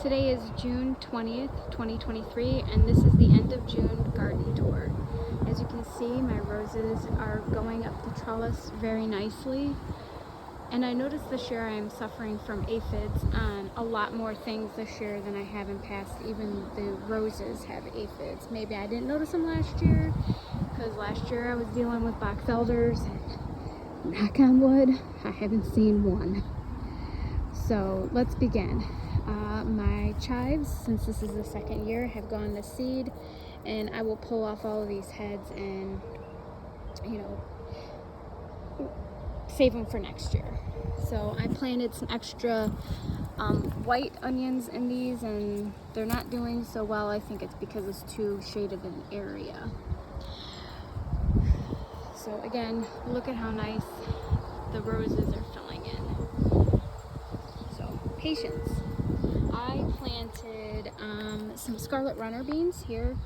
Today is June 20th, 2023, and this is the end of June garden tour. As you can see, my roses are going up the trellis very nicely. And I noticed this year I am suffering from aphids on a lot more things this year than I have in past. Even the roses have aphids. Maybe I didn't notice them last year, because last year I was dealing with box elders, and knock on wood, I haven't seen one. So let's begin. My chives, since this is the second year, have gone to seed, and I will pull off all of these heads and, save them for next year. So I planted some extra white onions in these, and they're not doing so well. I think it's because it's too shaded an area. So again, look at how nice the roses are filling in. So patience. I planted some scarlet runner beans here.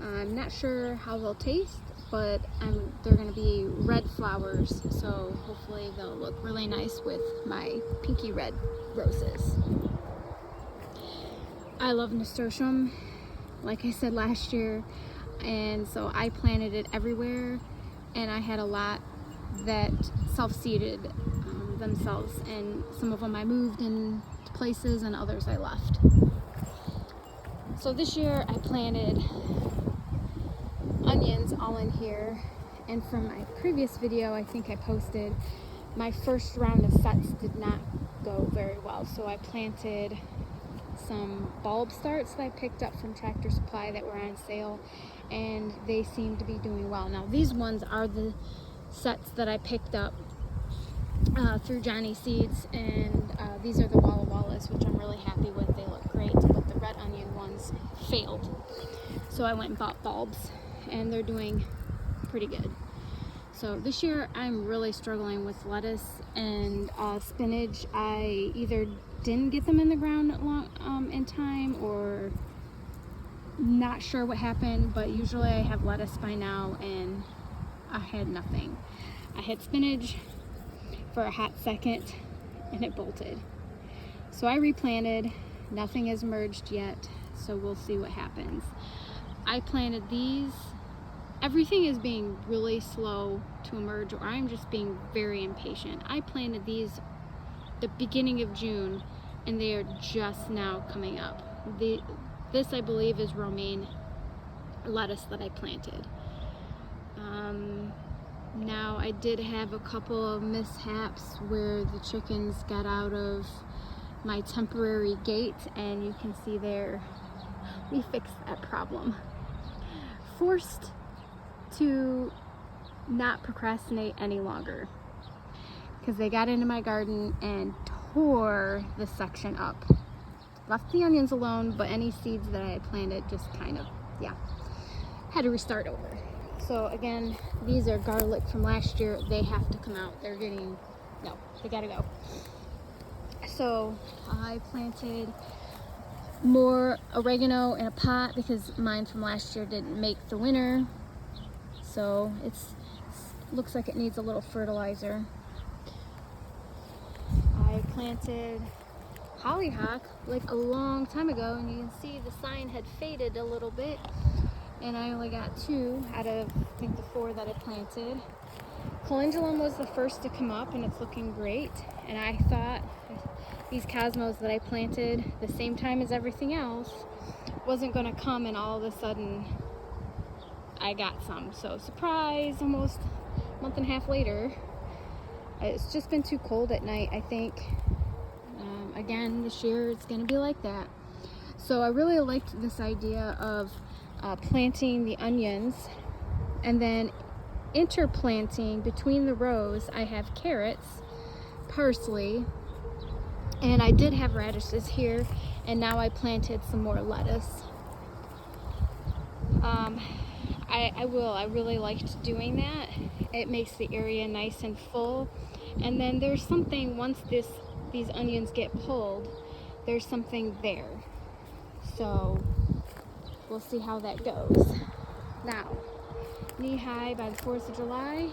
I'm not sure how they'll taste, but they're going to be red flowers, so hopefully they'll look really nice with my pinky red roses. I love nasturtium, like I said last year, and so I planted it everywhere, and I had a lot that self-seeded themselves, and some of them I moved in places and others I left. So this year I planted onions all in here, and from my previous video I think I posted, my first round of sets did not go very well, so I planted some bulb starts that I picked up from Tractor Supply that were on sale, and they seem to be doing well. Now these ones are the sets that I picked up through Johnny Seeds, and these are the Walla Wallas, which I'm really happy with. They look great, but the red onion ones failed, so I went and bought bulbs, and they're doing pretty good. So this year I'm really struggling with lettuce and spinach. I either didn't get them in the ground in time, or not sure what happened, but usually I have lettuce by now, and I had nothing. I had spinach for a hot second and it bolted. So I replanted. Nothing has emerged yet, so we'll see what happens. I planted these. Everything is being really slow to emerge, or I'm just being very impatient. I planted these the beginning of June, and they are just now coming up. This I believe is romaine lettuce that I planted. Now I did have a couple of mishaps where the chickens got out of my temporary gate, and you can see there, we fixed that problem. Forced to not procrastinate any longer, because they got into my garden and tore the section up. Left the onions alone, but any seeds that I had planted just kind of, had to restart over. So again, these are garlic from last year. They have to come out. They gotta go. So I planted more oregano in a pot because mine from last year didn't make the winter. So it looks like it needs a little fertilizer. I planted hollyhock like a long time ago, and you can see the sign had faded a little bit, and I only got 2 out of I think the 4 that I planted. Calendulum was the first to come up, and it's looking great, and I thought these cosmos that I planted the same time as everything else wasn't going to come, and all of a sudden I got some. So surprise, almost a month and a half later. It's just been too cold at night, I think. Again, this year it's going to be like that. So I really liked this idea of planting the onions, and then interplanting between the rows. I have carrots, parsley, and I did have radishes here, and now I planted some more lettuce. I really liked doing that. It makes the area nice and full, and then there's something, once these onions get pulled, there's something there. So we'll see how that goes. Now, knee-high by the 4th of July,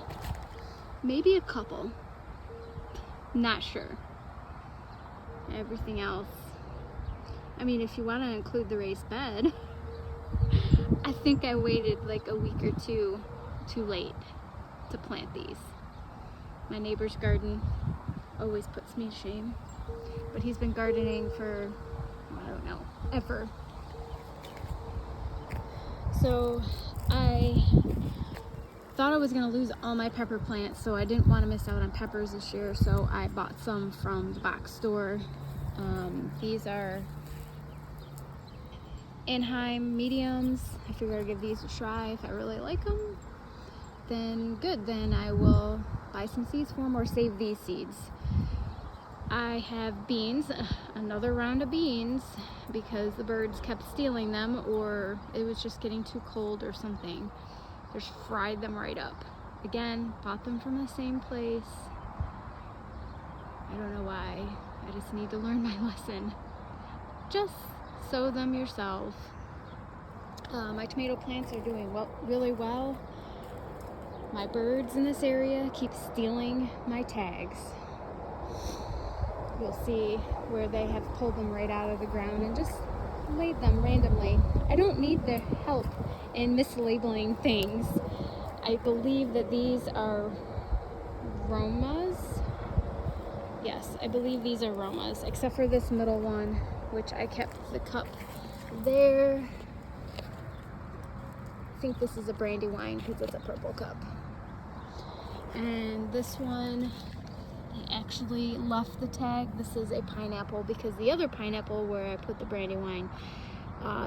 maybe a couple, not sure. Everything else I mean, if you want to include the raised bed, I think I waited like a week or two too late to plant these. My neighbor's garden always puts me to shame, but he's been gardening for, I don't know, ever. So I thought I was gonna lose all my pepper plants, so I didn't want to miss out on peppers this year, so I bought some from the box store. These are Anheim mediums. I figured I'd give these a try. If I really like them, then good, then I will buy some seeds for them or save these seeds. I have beans, another round of beans, because the birds kept stealing them, or it was just getting too cold or something. Just fried them right up. Again, bought them from the same place. I don't know why. I just need to learn my lesson. Just sow them yourself. My tomato plants are doing really well. My birds in this area keep stealing my tags. You'll see where they have pulled them right out of the ground and just laid them randomly. I don't need their help in mislabeling things. I believe that these are Romas. Yes, I believe these are Romas, except for this middle one, which I kept the cup there. I think this is a Brandywine because it's a purple cup. And this one, I actually left the tag. This is a pineapple because the other pineapple where I put the Brandywine,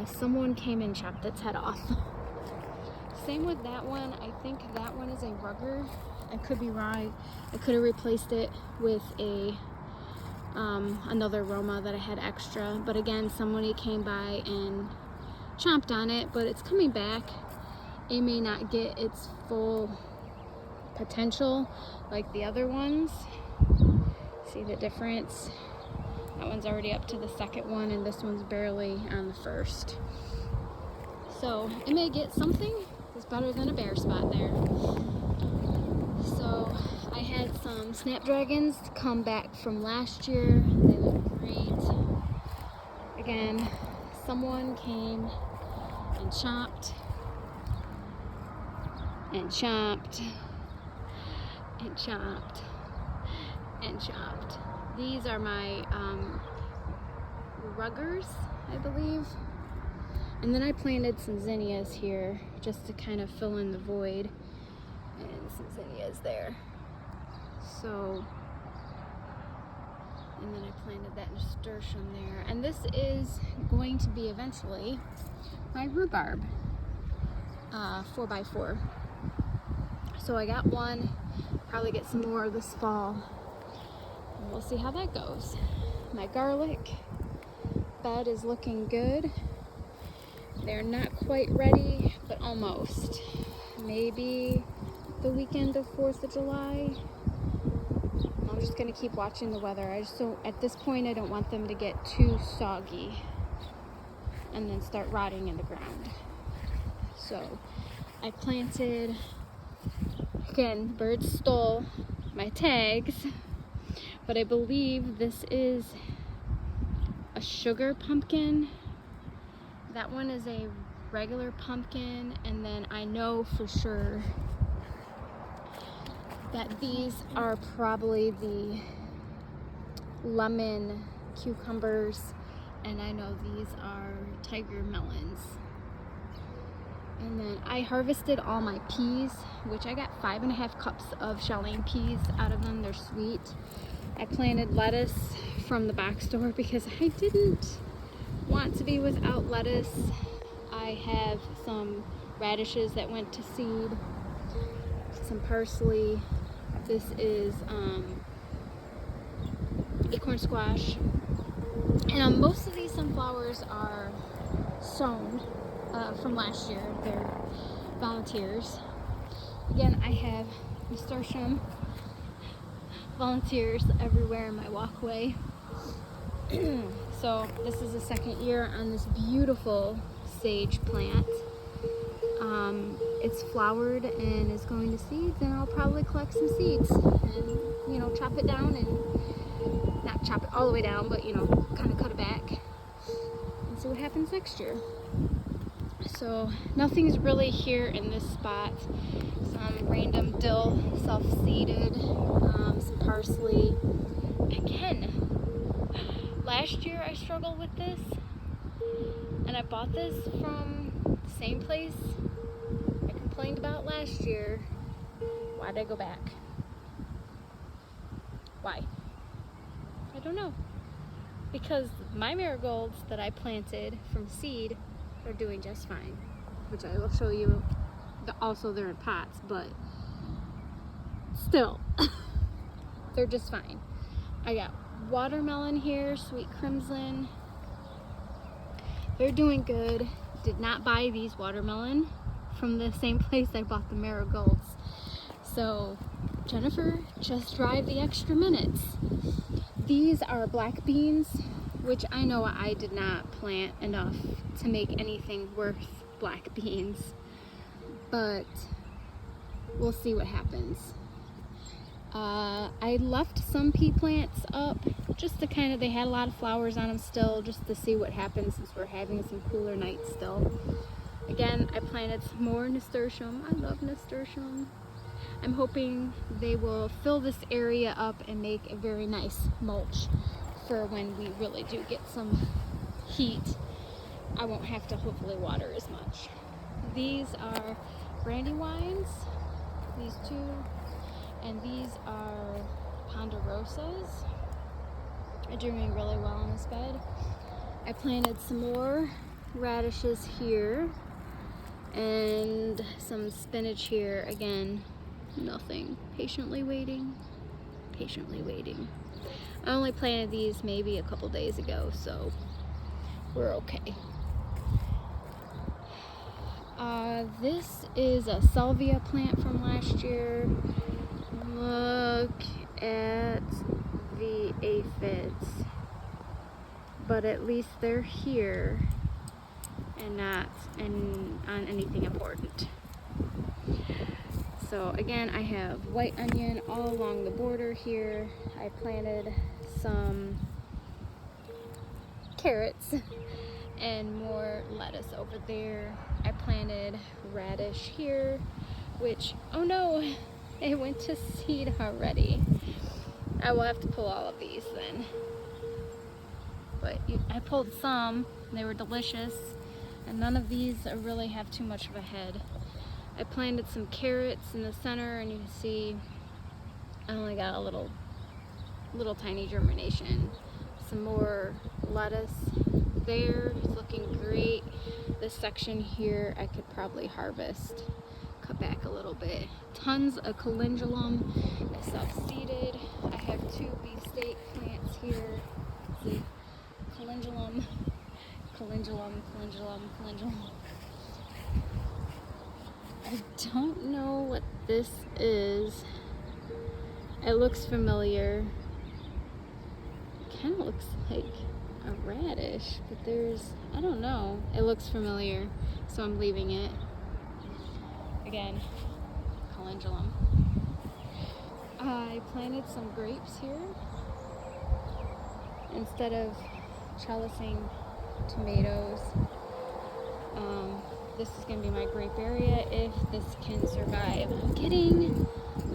someone came and chopped its head off. Same with that one. I think that one is a rugger. I could be wrong. I could have replaced it with a another Roma that I had extra, but again, somebody came by and chomped on it, but it's coming back. It may not get its full potential like the other ones. See the difference? That one's already up to the second one, and this one's barely on the first. So it may get something. It's better than a bare spot there. So I had some snapdragons come back from last year. They look great. Again, someone came and chopped and chopped and chopped and chopped. These are my ruggers, I believe. And then I planted some zinnias here just to kind of fill in the void. And some zinnias there. So, and then I planted that nasturtium there. And this is going to be eventually my rhubarb 4x4. So I got one, probably get some more this fall. And we'll see how that goes. My garlic bed is looking good. They're not quite ready, but almost. Maybe the weekend of 4th of July. I'm just gonna keep watching the weather. I just don't, at this point, I don't want them to get too soggy and then start rotting in the ground. So I planted, again, birds stole my tags, but I believe this is a sugar pumpkin. That one is a regular pumpkin, and then I know for sure that these are probably the lemon cucumbers, and I know these are tiger melons. And then I harvested all my peas, which I got 5.5 cups of shelling peas out of them. They're sweet. I planted lettuce from the box store because I didn't want to be without lettuce. I have some radishes that went to seed, some parsley. This is acorn squash. And most of these sunflowers are sown from last year. They're volunteers. Again, I have nasturtium volunteers everywhere in my walkway. So this is the second year on this beautiful sage plant. It's flowered and is going to seeds, and I'll probably collect some seeds and, you know, chop it down, and not chop it all the way down, but, you know, kind of cut it back texture. So nothing's really here in this spot. Some random dill, self-seeded, some parsley. Again, last year I struggled with this, and I bought this from the same place I complained about last year. Why'd I go back? Why? I don't know. Because my marigolds that I planted from seed are doing just fine, which I will show you. Also, they're in pots, but still, they're just fine. I got watermelon here, sweet crimson. They're doing good. Did not buy these watermelon from the same place I bought the marigolds. So Jennifer, just drive the extra minutes. These are black beans, which I know I did not plant enough to make anything worth black beans, but we'll see what happens. I left some pea plants up just to kind of, they had a lot of flowers on them still, just to see what happens since we're having some cooler nights still. Again, I planted some more nasturtium. I love nasturtium. I'm hoping they will fill this area up and make a very nice mulch for when we really do get some heat. I won't have to hopefully water as much. These are brandywines, these two, and these are ponderosas. Are doing really well in this bed. I planted some more radishes here and some spinach here. Again, nothing. Patiently waiting, patiently waiting. I only planted these maybe a couple days ago, so we're okay. This is a salvia plant from last year. Look at the aphids, but at least they're here and not on anything important. So again, I have white onion all along the border here. I planted some carrots and more lettuce over there. I planted radish here, which, oh no, it went to seed already. I will have to pull all of these then. But I pulled some, they were delicious, and none of these really have too much of a head. I planted some carrots in the center, and you can see I only got a little tiny germination. Some more lettuce there, it's looking great. This section here I could probably harvest, cut back a little bit. Tons of calendulum, self-seeded. I have 2 beefsteak plants here. See, calendulum, calendulum, calendulum, calendulum. I don't know what this is. It looks familiar. It kind of looks like a radish, but there's, I don't know. It looks familiar, so I'm leaving it. Again, calendulum. I planted some grapes here instead of trellising tomatoes. This is going to be my grape area if this can survive. I'm getting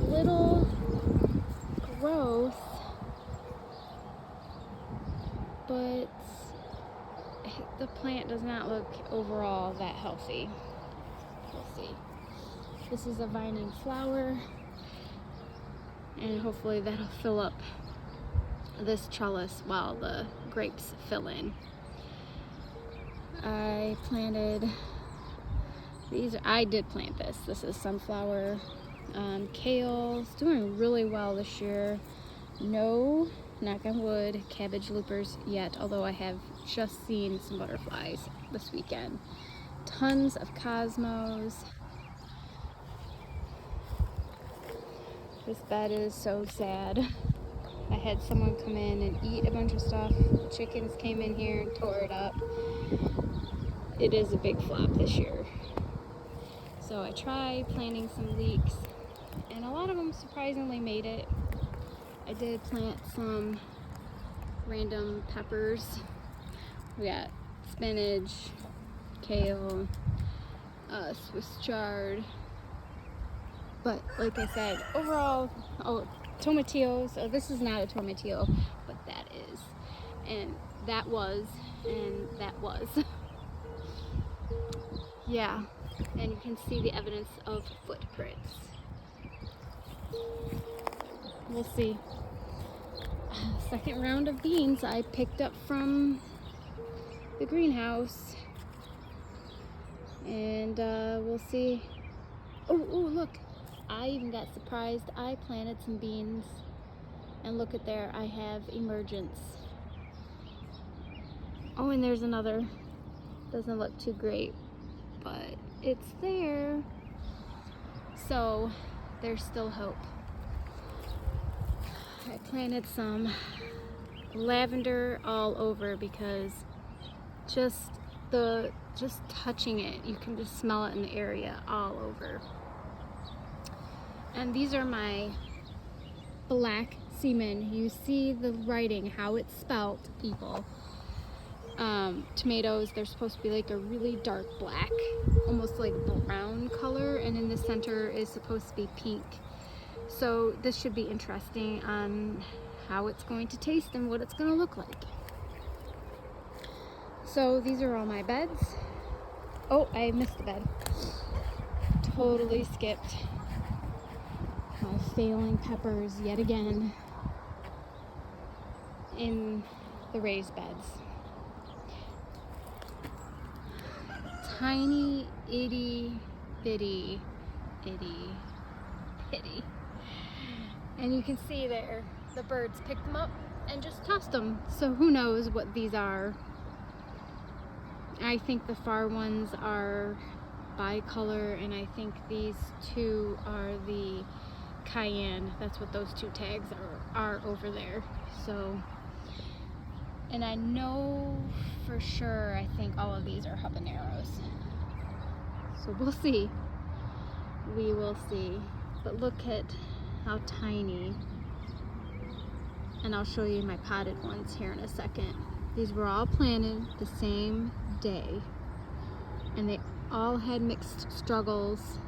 little growth, but the plant does not look overall that healthy. We'll see. This is a vining flower, and hopefully that'll fill up this trellis while the grapes fill in. I planted these. I did plant this. This is sunflower, kale. It's doing really well this year. No, knock on wood, cabbage loopers yet, although I have just seen some butterflies this weekend. Tons of cosmos. This bed is so sad. I had someone come in and eat a bunch of stuff. Chickens came in here and tore it up. It is a big flop this year. So I tried planting some leeks, and a lot of them surprisingly made it. I did plant some random peppers. We got spinach, kale, Swiss chard. But like I said, overall, oh, tomatillos. Oh, this is not a tomatillo, but that is. And that was, and that was. Yeah, and you can see the evidence of footprints. We'll see. Second round of beans I picked up from the greenhouse. And we'll see. Oh, look. I even got surprised. I planted some beans. And look at there, I have emergence. Oh, and there's another. Doesn't look too great, but it's there. So there's still hope. I planted some lavender all over because just touching it, you can just smell it in the area all over. And these are my black seaman. You see the writing, how it's spelt, people. Tomatoes, they're supposed to be like a really dark black, almost like brown color, and in the center is supposed to be pink. So this should be interesting on how it's going to taste and what it's going to look like. So these are all my beds. Oh, I missed a bed. Totally skipped my failing peppers yet again in the raised beds. Tiny, itty bitty. And you can see there, the birds picked them up and just tossed them. So who knows what these are. I think the far ones are bicolor, and I think these two are the cayenne. That's what those two tags are over there. So, and I know for sure, I think all of these are habaneros. So we'll see. We will see. But look at how tiny. And I'll show you my potted ones here in a second. These were all planted the same day, and they all had mixed struggles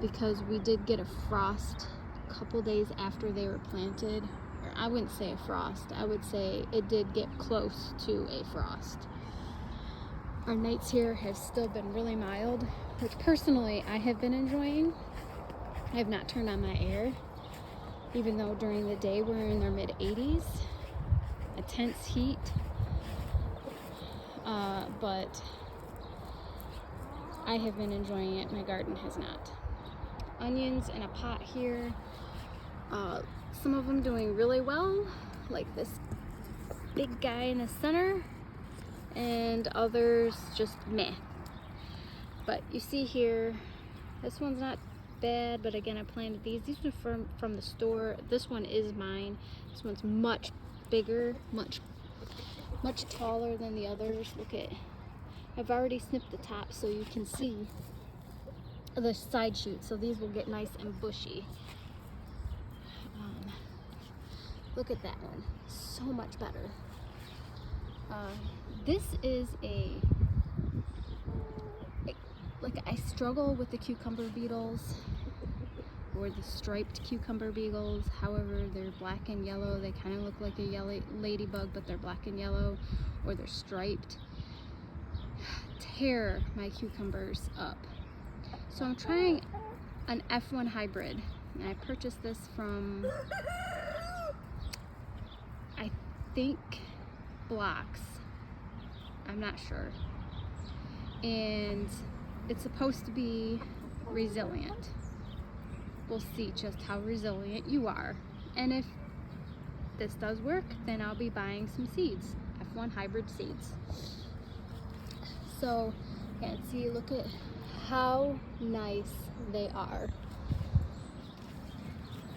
because we did get a frost a couple days after they were planted. Or I wouldn't say a frost, I would say it did get close to a frost. Our nights here have still been really mild, which personally I have been enjoying. I have not turned on my air, even though during the day we're in our mid-80s, intense heat. But I have been enjoying it. My garden has not. Onions in a pot here. Some of them doing really well, like this big guy in the center, and others just meh. But you see here, this one's not bad, but again, I planted these. These are from the store. This one is mine. This one's much bigger, much taller than the others. Look at, I've already snipped the top so you can see the side shoots, so these will get nice and bushy. Look at that one, so much better. This is like I struggle with the cucumber beetles, or the striped cucumber beetles. However, they're black and yellow. They kind of look like a yellow ladybug, but they're black and yellow, or they're striped. Tear my cucumbers up. So I'm trying an F1 hybrid, and I purchased this from, I think, Blocks. I'm not sure. And it's supposed to be resilient. We'll see just how resilient you are. And if this does work, then I'll be buying some seeds, F1 hybrid seeds. So, and see, look at how nice they are.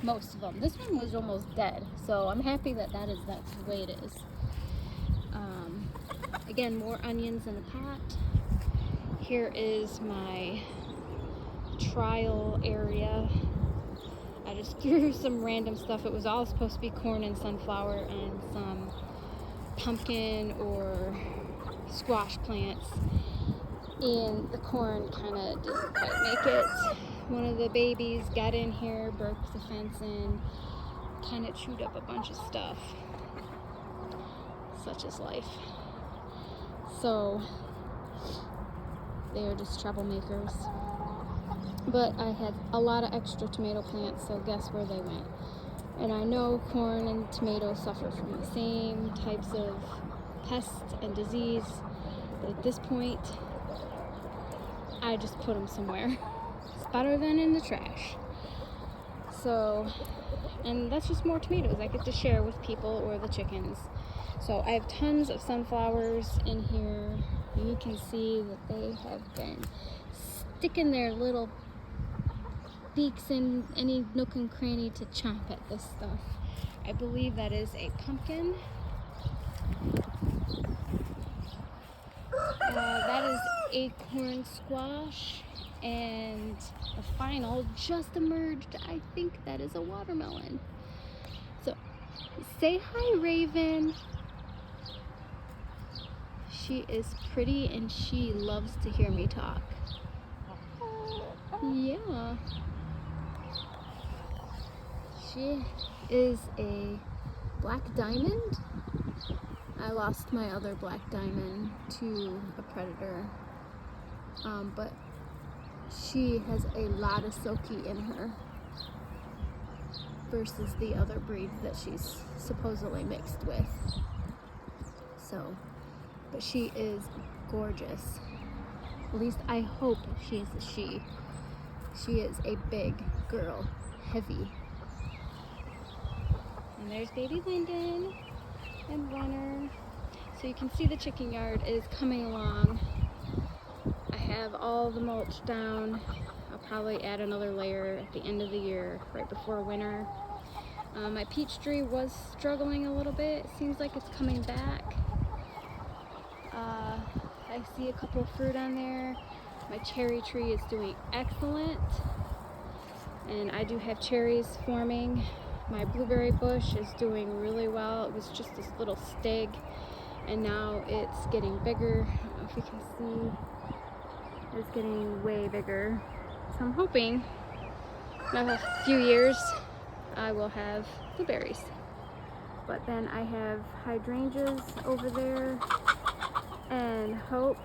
Most of them. This one was almost dead, so I'm happy that that's the way it is. Again, more onions in the pot. Here is my trial area. I just threw some random stuff. It was all supposed to be corn and sunflower and some pumpkin or squash plants, and the corn kind of didn't quite make it. One of the babies got in here, broke the fence in, kind of chewed up a bunch of stuff. Such is life. So they are just troublemakers. But I had a lot of extra tomato plants, so guess where they went? And I know corn and tomatoes suffer from the same types of pests and disease, but at this point, I just put them somewhere. It's better than in the trash. So, and that's just more tomatoes I get to share with people or the chickens. So I have tons of sunflowers in here. You can see that they have been sticking their little beaks in any nook and cranny to chomp at this stuff. I believe that is a pumpkin. That is acorn squash, and the final just emerged. I think that is a watermelon. So say hi, Raven. She is pretty and she loves to hear me talk. Yeah. She is a black diamond. I lost my other black diamond to a predator, but she has a lot of silky in her versus the other breeds that she's supposedly mixed with. So, but she is gorgeous. At least I hope she's a she. She is a big girl, heavy. And there's baby Lyndon and Runner. So you can see the chicken yard is coming along. I have all the mulch down. I'll probably add another layer at the end of the year, right before winter. My peach tree was struggling a little bit. It seems like it's coming back. I see a couple of fruit on there. My cherry tree is doing excellent. And I do have cherries forming. My blueberry bush is doing really well. It was just this little stig, and now it's getting bigger. I don't know if you can see. It's getting way bigger. So I'm hoping in a few years I will have blueberries. But then I have hydrangeas over there, and hope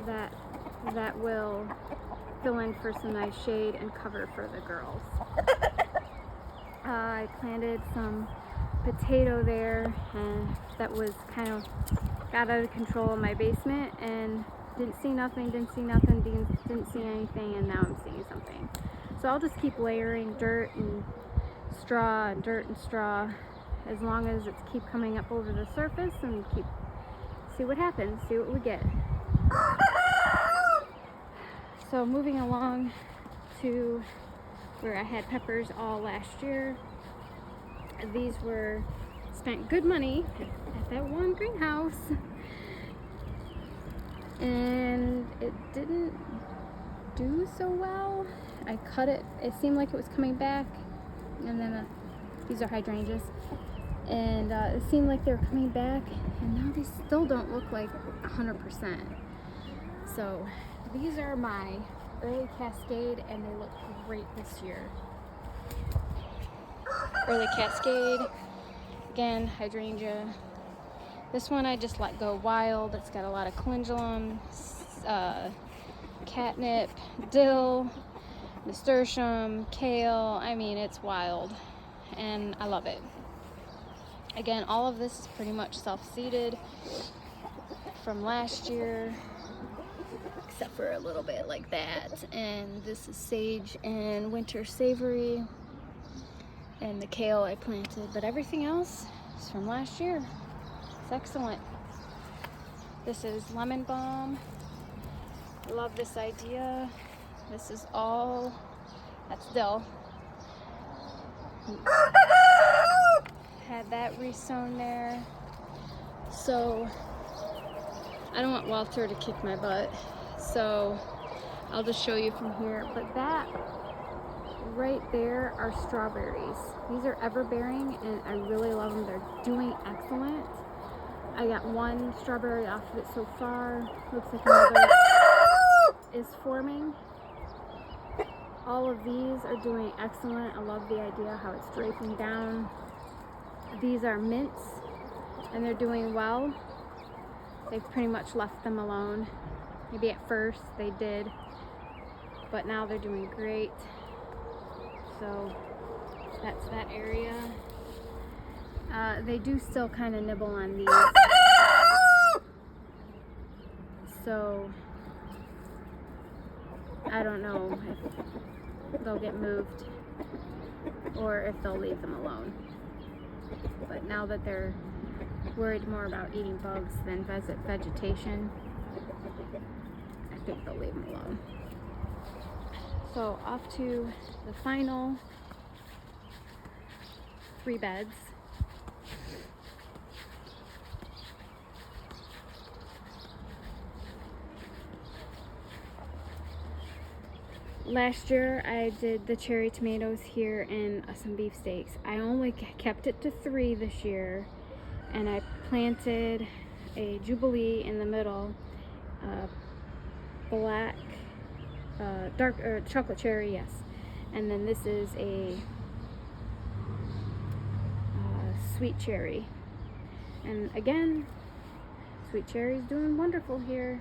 that that will fill in for some nice shade and cover for the girls. I planted some potato there, and that was kind of got out of control in my basement, and didn't see nothing, didn't see anything, and now I'm seeing something. So I'll just keep layering dirt and straw and dirt and straw as long as it's keep coming up over the surface, and see what happens, see what we get. So moving along to where I had peppers all last year. These were spent good money at that one greenhouse, and it didn't do so well. I cut it, it seemed like it was coming back, and then these are hydrangeas, and it seemed like they were coming back, and now they still don't look like 100%. So these are my early Cascade, and they look great this year. Early Cascade, again, hydrangea. This one I just let go wild. It's got a lot of calendulum, catnip, dill, nasturtium, kale. I mean, it's wild, and I love it. Again, all of this is pretty much self-seeded from last year, except for a little bit like that. And this is sage and winter savory, and the kale I planted, but everything else is from last year. It's excellent. This is lemon balm. I love this idea. This is all, that's dill. Had that resown there. So I don't want Walter to kick my butt, so I'll just show you from here. But that right there are strawberries. These are everbearing, and I really love them. They're doing excellent. I got one strawberry off of it so far. Looks like another is forming. All of these are doing excellent. I love the idea how it's draping down. These are mints and they're doing well. They've pretty much left them alone. Maybe at first they did, but now they're doing great. So that's that area. They do still kind of nibble on these. So I don't know if they'll get moved or if they'll leave them alone. But now that they're worried more about eating bugs than vegetation, I think they'll leave them alone. So off to the final 3 beds. Last year I did the cherry tomatoes here and some beefsteaks. I only kept it to 3 this year, and I planted a Jubilee in the middle, black, dark or chocolate cherry, yes, and then this is a sweet cherry. And again, sweet cherry is doing wonderful here.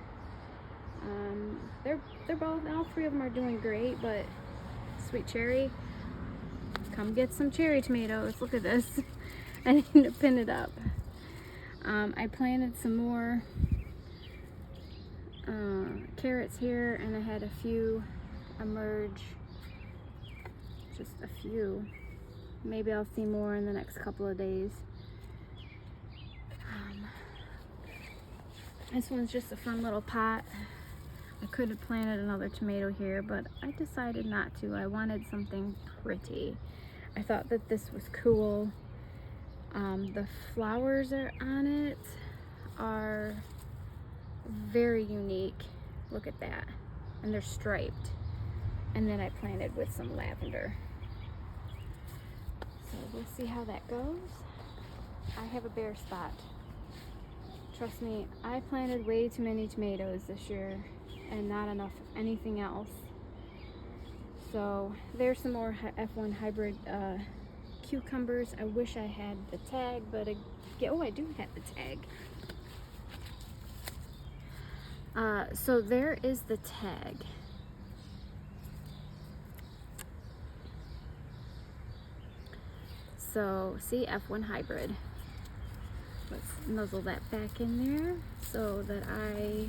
They're both, all 3 of them are doing great, but sweet cherry, come get some cherry tomatoes. Look at this. I need to pin it up. I planted some more carrots here, and I had a few emerge, just a few. Maybe I'll see more in the next couple of days. This one's just a fun little pot. I could have planted another tomato here, but I decided not to. I wanted something pretty. I thought that this was cool. The flowers are on it are very unique. Look at that. And they're striped. And then I planted with some lavender. So we'll see how that goes. I have a bare spot. Trust me, I planted way too many tomatoes this year and not enough of anything else. So there's some more F1 hybrid cucumbers. I wish I had the tag, but oh, I do have the tag. So there is the tag. So see, F1 hybrid. Let's nuzzle that back in there so that I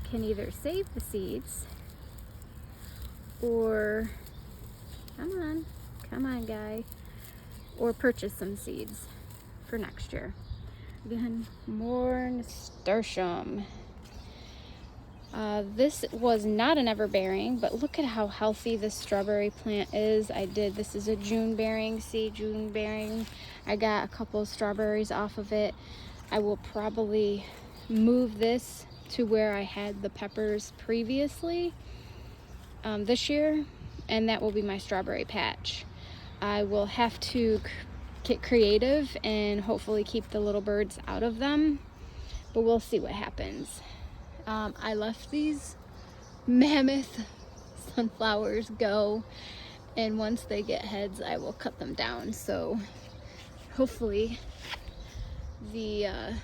can either save the seeds or, come on guy, or purchase some seeds for next year. Again, more nasturtium. This was not an everbearing, but look at how healthy this strawberry plant is. This is a June bearing. See, June bearing. I got a couple of strawberries off of it. I will probably move this to where I had the peppers previously this year, and that will be my strawberry patch. I will have to get creative and hopefully keep the little birds out of them, but we'll see what happens. I left these mammoth sunflowers go, and once they get heads I will cut them down, so hopefully the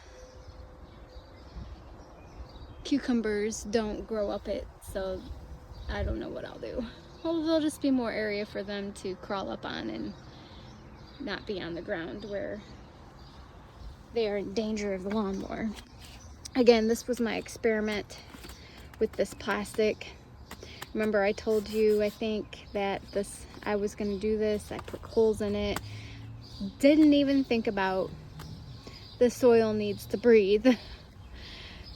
cucumbers don't grow up it, so I don't know what I'll do. Well, there'll just be more area for them to crawl up on and not be on the ground where they are in danger of the lawnmower. Again, this was my experiment with this plastic. Remember I told you, I think, that I was going to do this. I put holes in it. Didn't even think about the soil needs to breathe.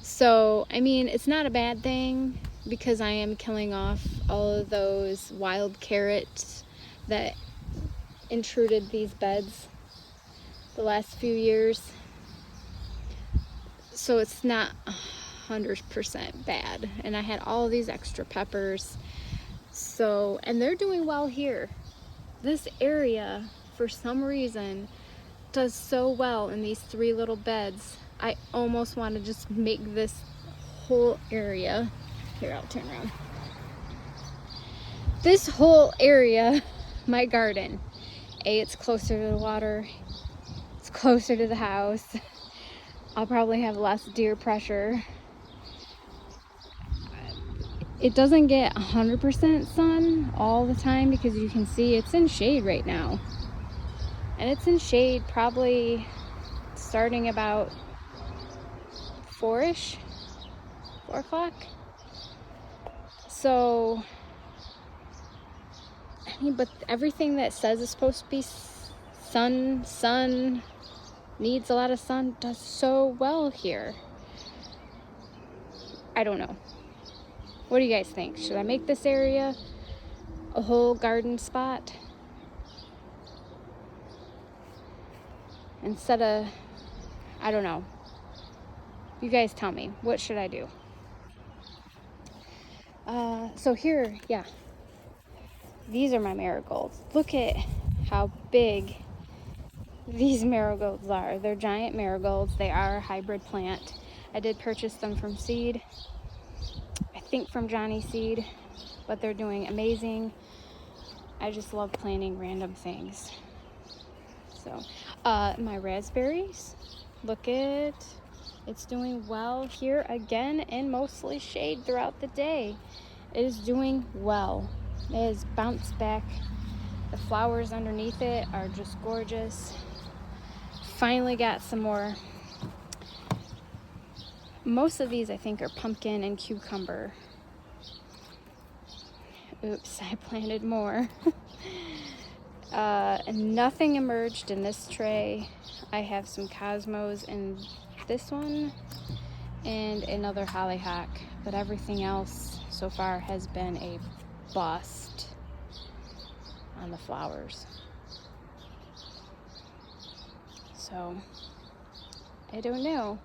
So, I mean, it's not a bad thing because I am killing off all of those wild carrots that intruded these beds the last few years. So it's not 100% bad. And I had all these extra peppers. So, and they're doing well here. This area, for some reason, does so well in these 3 little beds I almost want to just make this whole area, here, I'll turn around. This whole area, my garden. It's closer to the water, it's closer to the house. I'll probably have less deer pressure. It doesn't get 100% sun all the time because you can see it's in shade right now. And it's in shade probably starting about 4-ish, 4 o'clock. So, I mean, but everything that says it's supposed to be sun, needs a lot of sun, does so well here. I don't know. What do you guys think? Should I make this area a whole garden spot? Instead of, I don't know. You guys tell me, what should I do? So here, yeah. These are my marigolds. Look at how big these marigolds are. They're giant marigolds. They are a hybrid plant. I did purchase them from seed. I think from Johnny Seed, but they're doing amazing. I just love planting random things. So, my raspberries, look at, it's doing well here again in mostly shade throughout the day. It is doing well. It has bounced back. The flowers underneath it are just gorgeous. Finally got some more. Most of these I think are pumpkin and cucumber. Oops, I planted more. Nothing emerged in this tray. I have some cosmos in this one and another hollyhock, but everything else so far has been a bust on the flowers. So, I don't know.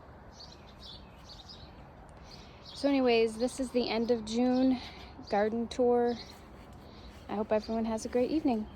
So anyways, this is the end of June garden tour. I hope everyone has a great evening.